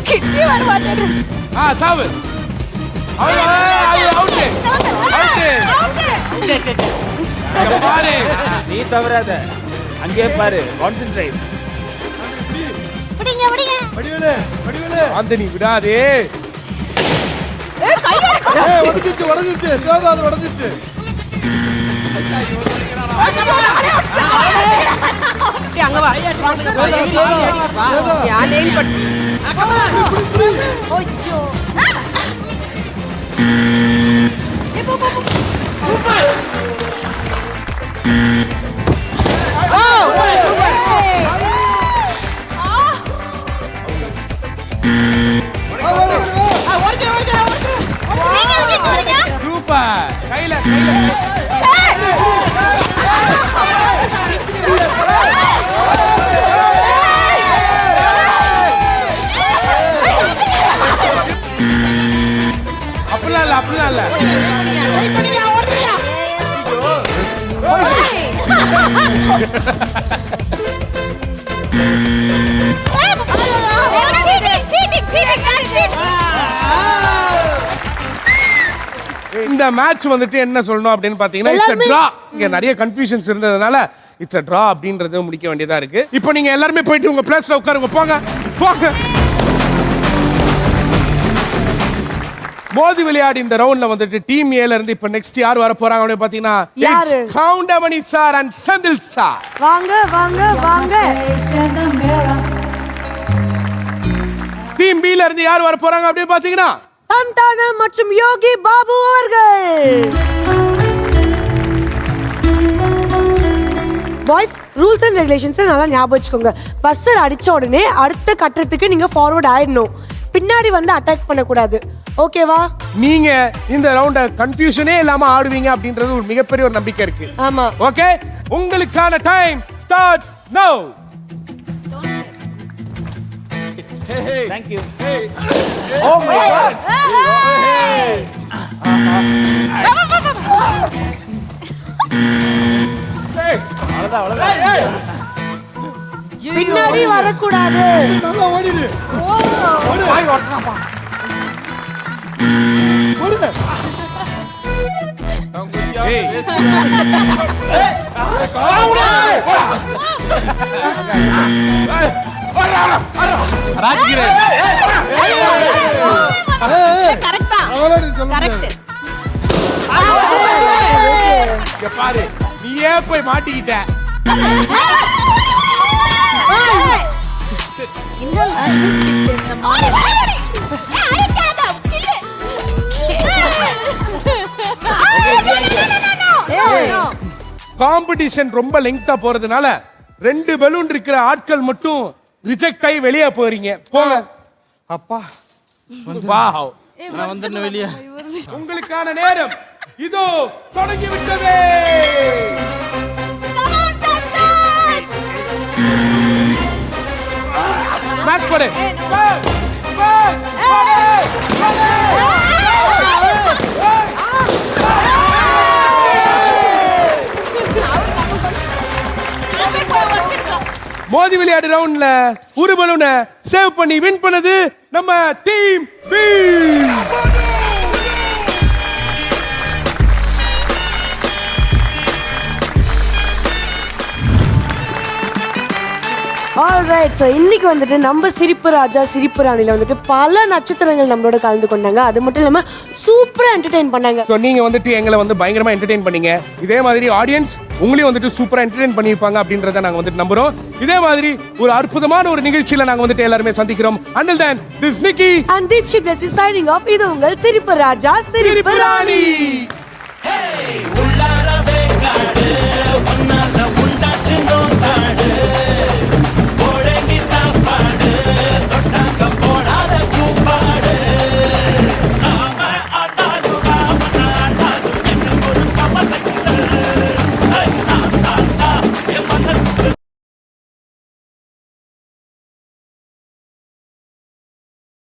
கிட்டி வர மாட்டேன். சாவு பாரு, நீ தவறாத, அங்கே பாரு, கான்சென்ட்ரேட். சாந்தினி விடாதே. உடஞ்சிருச்சு சிவகாது உடஞ்சிருச்சு. அங்க வா யார் லேன் பட் சூப்பர் கையில அப்படிலாம் இல்ல இந்த மேட்ச் வந்துட்டு என்ன சொல்லணும் அப்படின்னு பாத்தீங்கன்னா இட்ஸ் a draw. இங்க நிறைய கன்ஃபியூஷன்ஸ் இருந்ததுனால இட்ஸ் a draw அப்படின்றத முடிக்க வேண்டியதா இருக்கு. இப்போ நீங்க எல்லாரும் போயிட்டு உங்க பிளேஸ்ல உட்காருங்க. போங்க போங்க. மோதி விளையாடி இந்த ரவுண்ட்ல வந்துட்டு டீம் ஏல இருந்து இப்ப நெக்ஸ்ட் யார் வர போறாங்க அப்படின்னு பாத்தீங்கன்னா Goundamani sir and Senthil sir. வாங்க வாங்க வாங்க. டீம் பில இருந்து யார் வர போறாங்க அப்படின்னு பாத்தீங்கன்னா சந்தானா மற்றும் யோகி பாபு அவர்கள். பாய்ஸ் ரூல்ஸ் அண்ட் ரெகுலேஷன்ஸ் நல்லா ஞாபகம் வச்சுக்கோங்க. பஸ்ஸர் அடிச்ச உடனே அடுத்த கட்டத்துக்கு நீங்க ஃபார்வர்ட் ஆயிடணும். பின்னாடி வந்து அட்டாக் பண்ணக்கூடாது. ஓகேவா? நீங்க இந்த ரவுண்ட கன்ஃபியூஷனே இல்லாம ஆடுவீங்க அப்படின்றது ஒரு மிகப்பெரிய ஒரு நம்பிக்கை இருக்கு. ஆமா. ஓகே, உங்களுக்கான டைம் ஸ்டார்ட் நவ. Thank you. Oh my God. பின்னாடி வரக்கூடாது. நல்லா ஓடிடு. வாய் ஓட்டறாப்பா. ஓடுங்க. ஏய். பாரு நீயே போய் மாட்டிக்கிட்ட. காம்படிஷன் ரொம்ப லெங்தா போறதுனால 2 பலூன் இருக்கிற ஆட்கள் மட்டும் ரிஜெக்ட் ஆகி வெளியே போறீங்க. போங்க. அப்பா வாவ், நான் வந்துட்டேன் வெளியே. உங்களுக்கான நேரம் இதோ தொடங்கி விட்டது. மேட்ச் போடு. மோதி விளையாடு ரவுண்ட்ல ஒரு பலூனை சேவ் பண்ணி வின் பண்ணது நம்ம டீம் பி. ஆல்ரைட், ஸோ இன்னைக்கு வந்துட்டு நம்ம சிரிப்பு ராஜா சிரிப்பு ராணில வந்துட்டு பல நட்சத்திரங்கள் நம்மளோட கலந்து கொண்டாங்க. அது மட்டும் இல்லாம சூப்பரா என்டர்டெயின் பண்ணாங்க. ஸோ நீங்க வந்துட்டு எங்களை வந்து பயங்கரமா என்டர்டெயின் பண்ணீங்க. இதே மாதிரி ஆடியன்ஸ் உங்களையும் வந்துட்டு சூப்பரா என்டர்டெயின் பண்ணியிருப்பாங்க அப்படின்றத நாங்க வந்துட்டு நம்புறோம். இதே மாதிரி ஒரு அற்புதமான ஒரு நிகழ்ச்சியில நாங்க வந்துட்டு எல்லாருமே சந்திக்கிறோம். Until then, this is Nikki and Deepshik signing off. இது உங்கள் சிரிப்பு ராஜா சிரிப்பு ராணி.